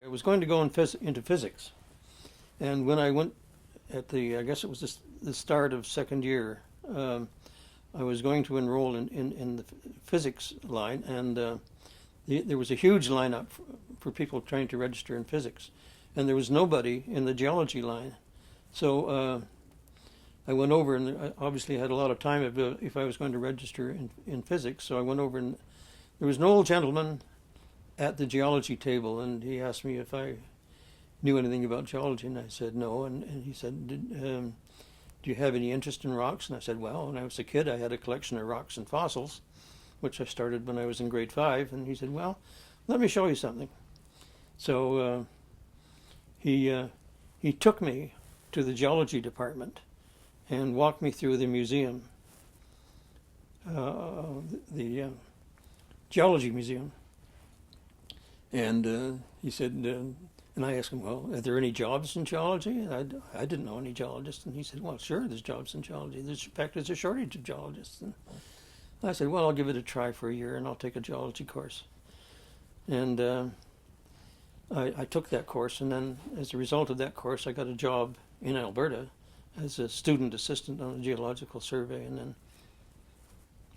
I was going to go into physics, and when I went I guess it was the start of second year, I was going to enroll in the physics line, and there was a huge lineup for people trying to register in physics, and there was nobody in the geology line. So I went over, and I obviously had a lot of time if I was going to register in physics. So I went over, and there was an old gentleman at the geology table, and he asked me if I knew anything about geology, and I said no. And he said, do you have any interest in rocks? And I said, well, when I was a kid, I had a collection of rocks and fossils, which I started when I was in grade 5. And he said, well, let me show you something. So he took me to the geology department and walked me through the museum, the geology museum. And he said, and I asked him, well, are there any jobs in geology? And I didn't know any geologists. And he said, well, sure, there's jobs in geology. In fact, there's a shortage of geologists. And I said, well, I'll give it a try for a year, and I'll take a geology course. And I took that course, and then as a result of that course, I got a job in Alberta as a student assistant on a geological survey. And then,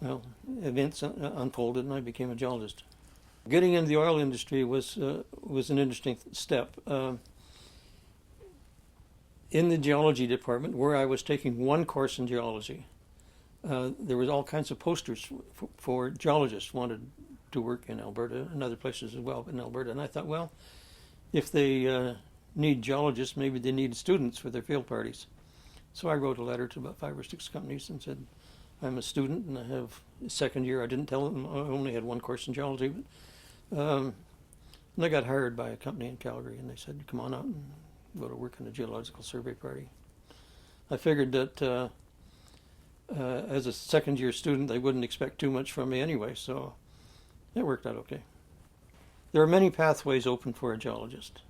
well, events unfolded, and I became a geologist. Getting into the oil industry was an interesting step. In the geology department, where I was taking one course in geology, there was all kinds of posters for geologists wanted to work in Alberta and other places as well, but in Alberta. And I thought, well, if they need geologists, maybe they need students for their field parties. So I wrote a letter to about 5 or 6 companies and said, I'm a student and I have a second year. I didn't tell them I only had one course in geology, but and I got hired by a company in Calgary, and they said, come on out and go to work in a geological survey party. I figured that as a second year student, they wouldn't expect too much from me anyway, so it worked out okay. There are many pathways open for a geologist.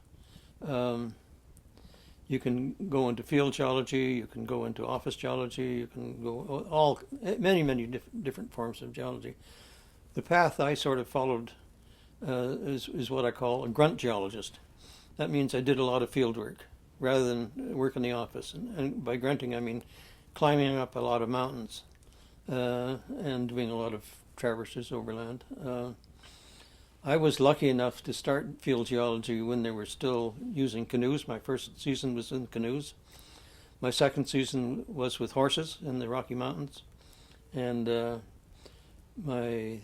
You can go into field geology, you can go into office geology, you can go many different forms of geology. The path I sort of followed is what I call a grunt geologist. That means I did a lot of field work rather than work in the office. And by grunting, I mean climbing up a lot of mountains and doing a lot of traverses overland. I was lucky enough to start field geology when they were still using canoes. My first season was in canoes. My second season was with horses in the Rocky Mountains. And my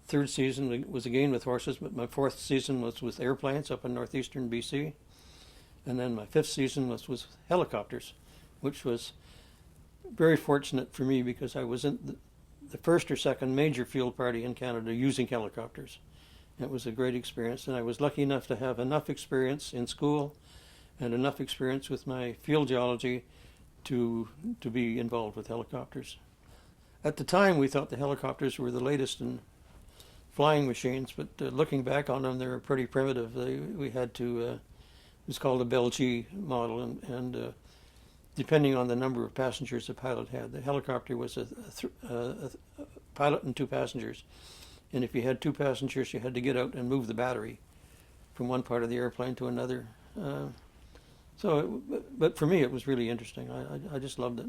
third season was again with horses, but my fourth season was with airplanes up in northeastern BC. And then my fifth season was with helicopters, which was very fortunate for me because I was in the first or second major field party in Canada using helicopters. It was a great experience, and I was lucky enough to have enough experience in school and enough experience with my field geology to be involved with helicopters. At the time, we thought the helicopters were the latest in flying machines, but looking back on them, they were pretty primitive. We had to, it was called a Bell G model, and depending on the number of passengers the pilot had, the helicopter was a pilot and 2 passengers. And if you had 2 passengers, you had to get out and move the battery from one part of the airplane to another. But for me, it was really interesting. I just loved it.